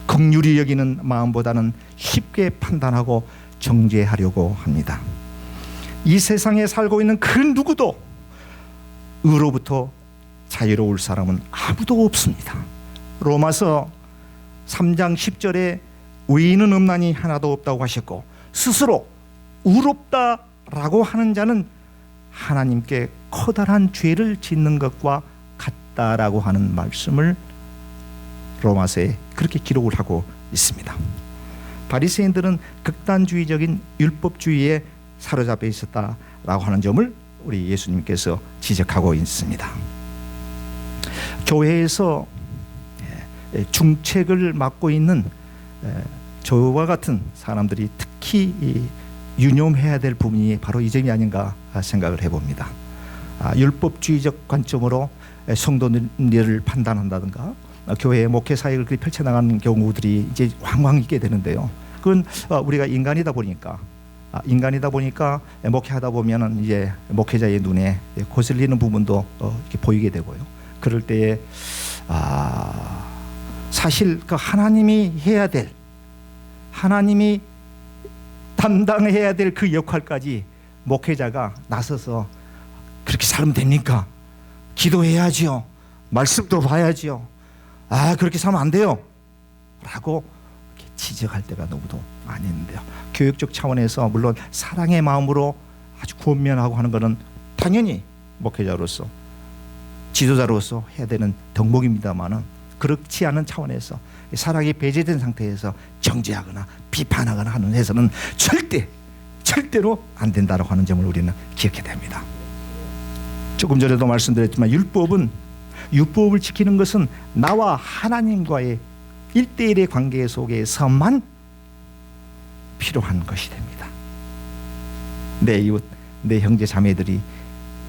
D: 긍휼히 여기는 마음보다는 쉽게 판단하고 정죄하려고 합니다. 이 세상에 살고 있는 그 누구도 의로부터 자유로울 사람은 아무도 없습니다. 로마서 3장 10절에 의인은 없나니 하나도 없다고 하셨고 스스로 의롭다라고 하는 자는 하나님께 커다란 죄를 짓는 것과 같다라고 하는 말씀을 로마서에 그렇게 기록을 하고 있습니다. 바리새인들은 극단주의적인 율법주의에 사로잡혀 있었다라고 하는 점을 우리 예수님께서 지적하고 있습니다. 교회에서 중책을 맡고 있는 저와 같은 사람들이 특히 유념해야 될 부분이 바로 이 점이 아닌가 생각을 해봅니다. 율법주의적 관점으로 성도는 일을 판단한다든가 교회의 목회 사역을 펼쳐나가는 경우들이 이제 왕왕 있게 되는데요. 그건 우리가 인간이다 보니까 목회하다 보면은 이제 목회자의 눈에 거슬리는 부분도 이렇게 보이게 되고요. 그럴 때에 사실 그 하나님이 담당해야 될 그 역할까지 목회자가 나서서 그렇게 살면 됩니까? 기도해야지요. 말씀도 봐야지요. 그렇게 살면 안 돼요. 라고 이렇게 지적할 때가 너무도 많이 있는데요. 교육적 차원에서 물론 사랑의 마음으로 아주 권면하고 하는 것은 당연히 목회자로서 지도자로서 해야 되는 덕목입니다만은 그렇지 않은 차원에서 사랑이 배제된 상태에서 정죄하거나 비판하거나 하는 해서는 절대로 안 된다라고 하는 점을 우리는 기억해야 됩니다. 조금 전에도 말씀드렸지만 율법을 지키는 것은 나와 하나님과의 1대1의 관계 속에서만 필요한 것이 됩니다. 내 이웃, 내 형제 자매들이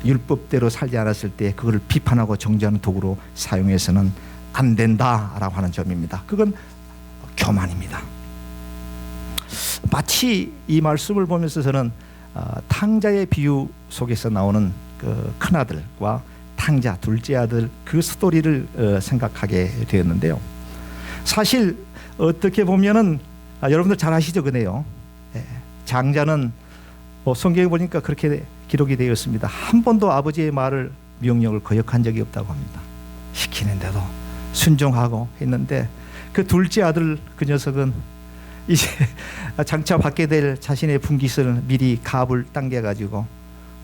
D: 율법대로 살지 않았을 때 그걸 비판하고 정죄하는 도구로 사용해서는 안 된다라고 하는 점입니다. 그건 교만입니다. 마치 이 말씀을 보면서 저는 탕자의 비유 속에서 나오는 그 큰아들과 탕자 둘째 아들 그 스토리를 생각하게 되었는데요. 사실 어떻게 보면은 여러분들 잘 아시죠, 그네요. 장자는 성경에 보니까 그렇게 기록이 되어 있습니다. 한 번도 아버지의 말을 명령을 거역한 적이 없다고 합니다. 시키는데도 순종하고 했는데 그 둘째 아들 그 녀석은 이제 장차 받게 될 자신의 분깃을 미리 갑을 당겨가지고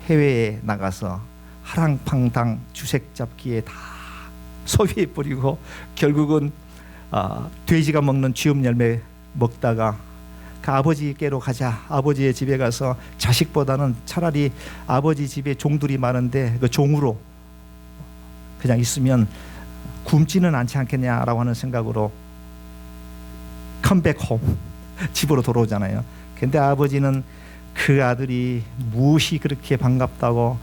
D: 해외에 나가서 하랑팡당 주색 잡기에 다 소비해 버리고 결국은 돼지가 먹는 쥐업 열매 먹다가 그 아버지께로 가자. 아버지의 집에 가서 자식보다는 차라리 아버지 집에 종들이 많은데 그 종으로 그냥 있으면 굶지는 않지 않겠냐라고 하는 생각으로 컴백 홈 집으로 돌아오잖아요. 근데 아버지는 그 아들이 무엇이 그렇게 반갑다고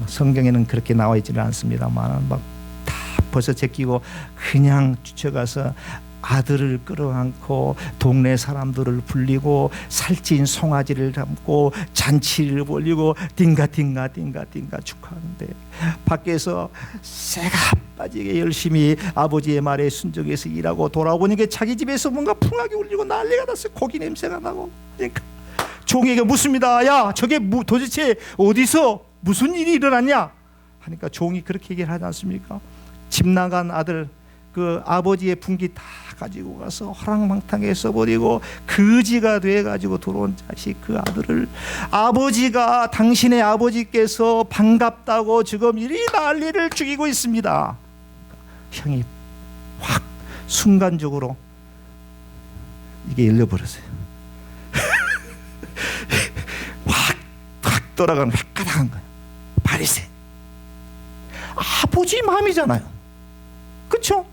D: 성경에는 그렇게 나와 있지는 않습니다만 막 다 벗어 제끼고 그냥 쫓아가서 아들을 끌어안고 동네 사람들을 불리고 살찐 송아지를 담고 잔치를 벌리고 딩가 축하하는데 밖에서 새가 빠지게 열심히 아버지의 말에 순종해서 일하고 돌아오니까 자기 집에서 뭔가 풍악이 울리고 난리가 났어요. 고기 냄새가 나고. 그러니까 종에게 묻습니다. 야, 저게 도대체 어디서 무슨 일이 일어났냐? 하니까 종이 그렇게 얘기를 하지 않습니까? 집 나간 아들 그 아버지의 분기 다 가지고 가서 허랑방탕에 써버리고 거지가 돼가지고 들어온 자식 그 아들을 아버지가 당신의 아버지께서 반갑다고 지금 이리 난리를 죽이고 있습니다. 형이 확 순간적으로 이게 열려버렸어요. 확 돌아가는 획가닥한 거예요. 바리새 아버지 마음이잖아요. 그렇죠?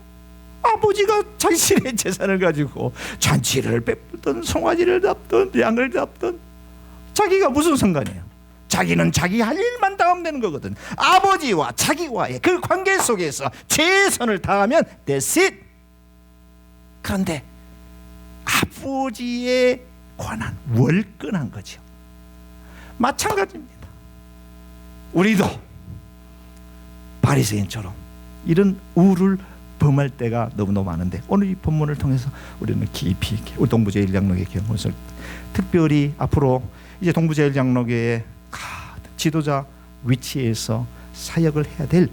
D: 아버지가 자신의 재산을 가지고 잔치를 베풀던 송아지를 잡던 양을 잡던 자기가 무슨 상관이에요? 자기는 자기 할 일만 다하면 되는 거거든. 아버지와 자기와의 그 관계 속에서 최선을 다하면 that's it. 그런데 아버지의 권한 월권한 거죠. 마찬가지입니다. 우리도 바리새인처럼 이런 우를 범할 때가 너무너무 많은데 오늘 이 본문을 통해서 우리는 깊이 있게 우리 동부제일장로교회 경험을 특별히 앞으로 이제 동부제일장로교회의 지도자 위치에서 사역을 해야 될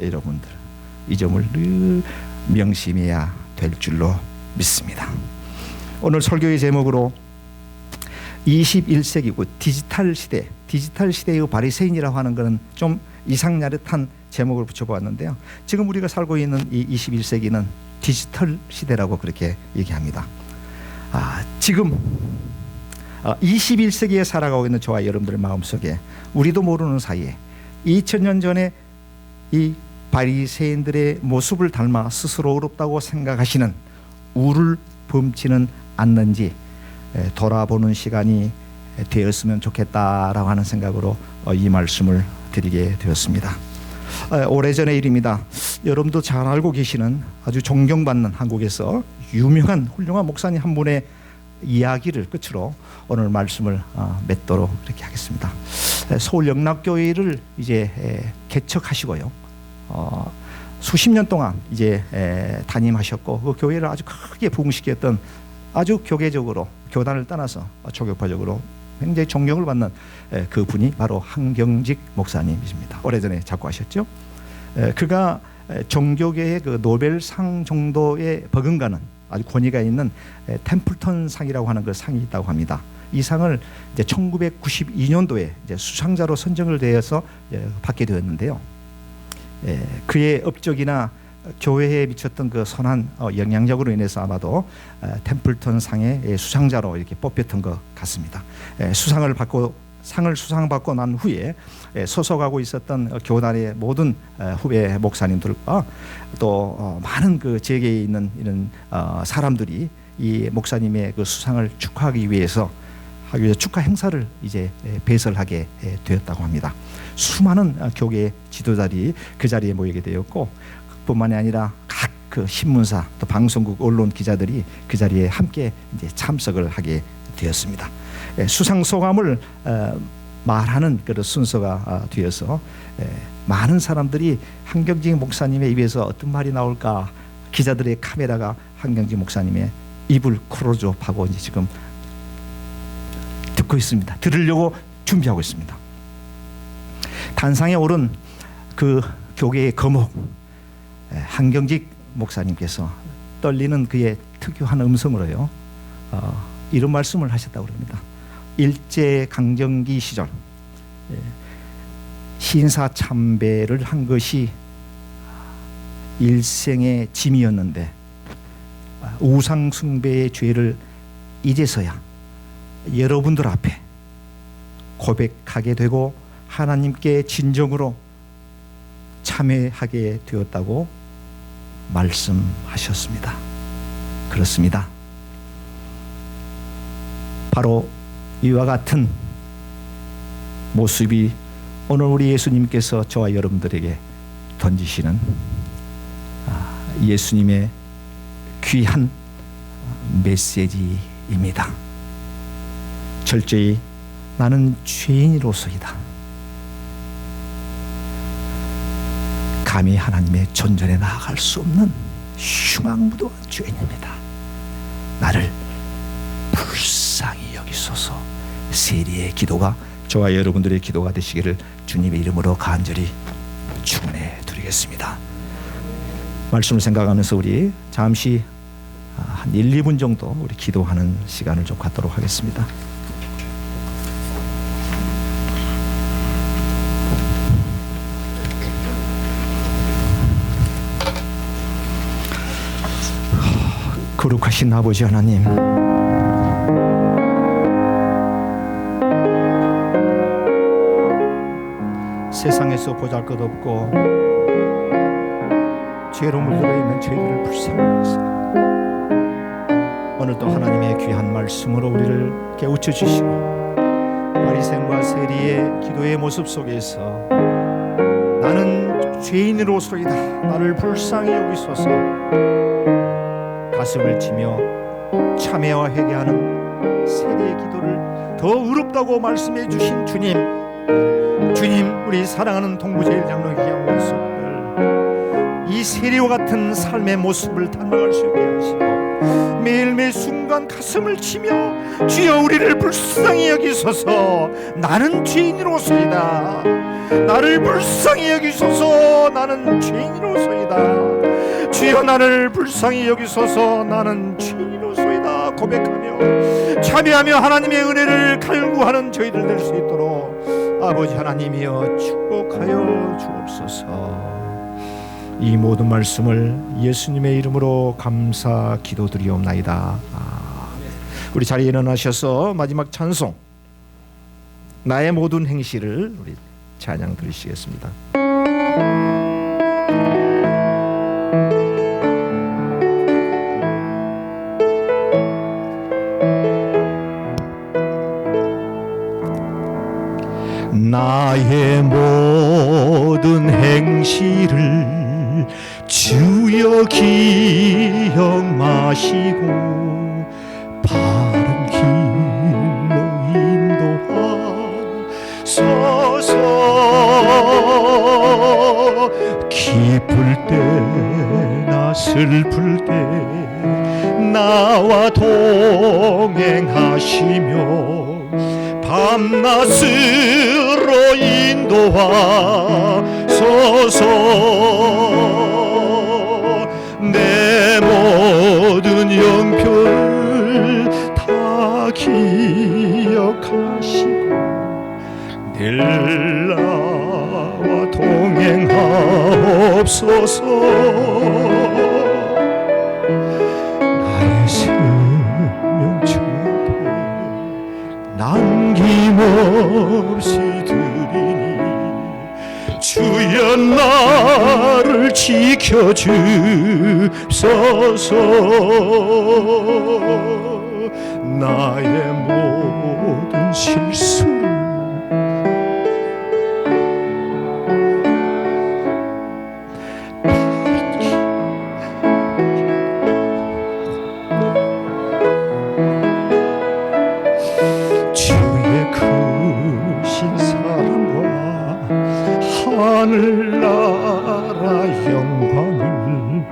D: 여러분들 이 점을 늘 명심해야 될 줄로 믿습니다. 오늘 설교의 제목으로 21세기고 디지털 시대의 바리새인이라고 하는 것은 좀 이상야릇한 제목을 붙여보았는데요. 지금 우리가 살고 있는 이 21세기는 디지털 시대라고 그렇게 얘기합니다. 지금 21세기에 살아가고 있는 저와 여러분들의 마음속에 우리도 모르는 사이에 2000년 전에 이 바리새인들의 모습을 닮아 스스로 의롭다고 생각하시는 우를 범치는 않는지 돌아보는 시간이 되었으면 좋겠다라고 하는 생각으로 이 말씀을 드리게 되었습니다. 오래전의 일입니다. 여러분도 잘 알고 계시는 아주 존경받는 한국에서 유명한 훌륭한 목사님 한 분의 이야기를 끝으로 오늘 말씀을 맺도록 이렇게 하겠습니다. 서울 영락교회를 이제 개척하시고요. 수십 년 동안 이제 담임하셨고 그 교회를 아주 크게 부흥시켰던 아주 교계적으로 교단을 떠나서 초교파적으로 굉장히 존경을 받는 그 분이 바로 한경직 목사님이십니다. 오래전에 작고하셨죠. 그가 종교계의 그 노벨상 정도에 버금가는 아주 권위가 있는 템플턴 상이라고 하는 그 상이 있다고 합니다. 이 상을 이제 1992년도에 이제 수상자로 선정을 되어서 받게 되었는데요. 그의 업적이나 교회에 미쳤던 그 선한 영향력으로 인해서 아마도 템플턴 상의 수상자로 이렇게 뽑혔던 것 같습니다. 상을 수상받고 난 후에 소속하고 있었던 교단의 모든 후배 목사님들과 또 많은 그 지역에 있는 이런 사람들이 이 목사님의 그 수상을 축하하기 위해서 축하 행사를 이제 배설하게 되었다고 합니다. 수많은 교계 지도자들이 그 자리에 모이게 되었고, 뿐만이 아니라 각 그 신문사 또 방송국 언론 기자들이 그 자리에 함께 이제 참석을 하게 되었습니다. 수상 소감을 말하는 그런 순서가 되어서 많은 사람들이 한경직 목사님의 입에서 어떤 말이 나올까, 기자들의 카메라가 한경직 목사님의 입을 크로즈업하고 이제 지금 듣고 있습니다. 들으려고 준비하고 있습니다. 단상에 오른 그 교계의 거목 한경직 목사님께서 떨리는 그의 특유한 음성으로요 이런 말씀을 하셨다고 합니다. 일제 강점기 시절 신사 참배를 한 것이 일생의 짐이었는데 우상 숭배의 죄를 이제서야 여러분들 앞에 고백하게 되고 하나님께 진정으로 참회하게 되었다고 말씀하셨습니다. 그렇습니다. 바로 이와 같은 모습이 오늘 우리 예수님께서 저와 여러분들에게 던지시는 예수님의 귀한 메시지입니다. 철저히 나는 죄인으로서이다. 감히 하나님의 존전에 나아갈 수 없는 흉악무도한 죄인입니다. 나를 불쌍히 여기소서. 세리의 기도가 저와 여러분들의 기도가 되시기를 주님의 이름으로 간절히 축원해 드리겠습니다. 말씀을 생각하면서 우리 잠시 한 1, 2분 정도 우리 기도하는 시간을 좀 갖도록 하겠습니다. 거룩하신 아버지 하나님, 세상에서 보잘것없고 죄로 물들어 있는 저희들을 불쌍히 오늘도 하나님의 귀한 말씀으로 우리를 깨우쳐 주시고 바리새인과 세리의 기도의 모습 속에서 나는 죄인으로서이다, 나를 불쌍히 여기소서 가슴을 치며 참회와 회개하는 세리의 기도를 더 의롭다고 말씀해 주신 주님, 우리 사랑하는 동부제일장로 귀한 모습들, 이 세리와 같은 삶의 모습을 닮아갈 수 있게 하시고 매일매일 순간 가슴을 치며 주여 우리를 불쌍히 여기소서, 나는 죄인으로소이다, 나를 불쌍히 여기소서, 나는 죄인으로소이다, 주여 나를 불쌍히 여기소서, 나는 죄인으로소이다 고백하며 참여하며 하나님의 은혜를 갈구하는 저희들 될 수 있도록 아버지 하나님이여 축복하여 주옵소서. 이 모든 말씀을 예수님의 이름으로 감사 기도드리옵나이다. 우리 자리에 일어나셔서 마지막 찬송 나의 모든 행실을 우리 찬양 드리시겠습니다. 나의 모든 행실을 주여 기억 마시고 바른 길로 인도하소서. 기쁠 때나 슬플 때 나와 동행하시며 밤낮으로 인도하소서. 내 모든 영표를 다 기억하시고 늘 나와 동행하옵소서. 나의 생명 주 남김없이 드리니 주여 나를 지켜주소서. 나의 모든 실수를 하늘나라 영광을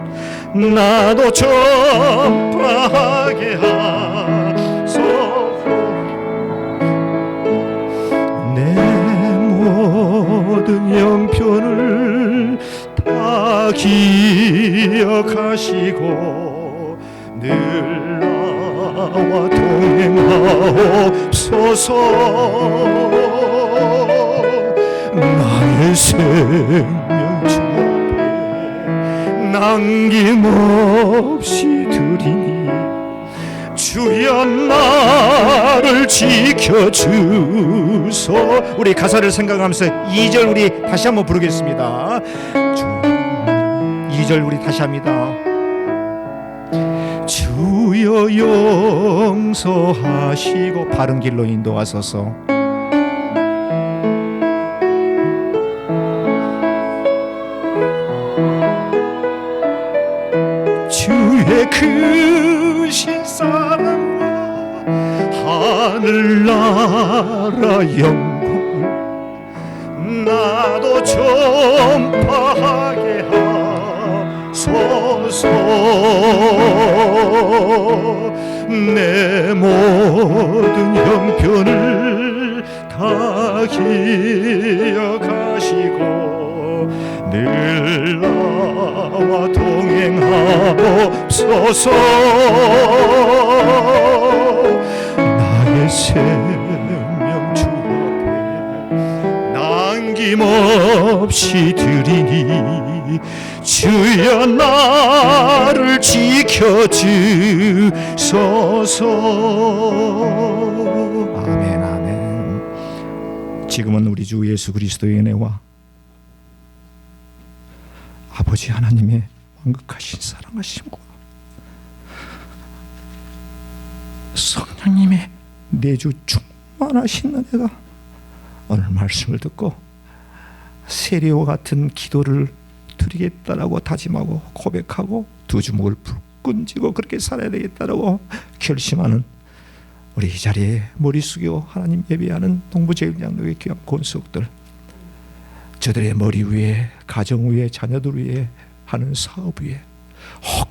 D: 나도 전파하게 하소서. 내 모든 영편을 다 기억하시고 늘 나와 동행하옵소서. 나의 생명 주 앞에 남김없이 드리니 주여 나를 지켜주소. 우리 가사를 생각하면서 2절 우리 다시 한번 부르겠습니다. 2절 우리 다시 합니다. 주여 용서하시고 바른 길로 인도하소서. 주의 크신 사랑과 하늘나라 영광을 나도 전파하게 하소서. 내 모든 형편을 다 기억하시고 늘 나와 동행하옵소서. 나의 생명 주 앞에 남김없이 드리니 주여 나를 지켜주소서. 아멘 아멘. 지금은 우리 주 예수 그리스도의 은혜와 아버지 하나님의 완극하신 사랑하심과 성령님의 내주 충만하신 은혜가 오늘 말씀을 듣고 세리와 같은 기도를 드리겠다라고 다짐하고 고백하고 두 주먹을 불끈 쥐고 그렇게 살아야 되겠다라고 결심하는 우리 이 자리에 머리 숙여 하나님 예배하는 동부제일장로의 귀한 권속들, 저들의 머리 위에, 가정 위에, 자녀들 위에, 하는 사업 위에 혹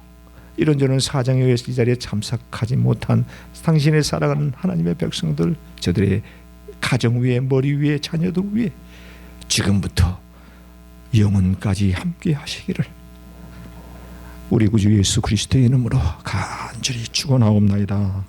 D: 이런저런 사정에 의해서 이 자리에 참석하지 못한 당신의 사랑하는 하나님의 백성들, 저들의 가정 위에, 머리 위에, 자녀들 위에 지금부터 영원까지 함께 하시기를 우리 구주 예수 그리스도의 이름으로 간절히 축원하옵나이다.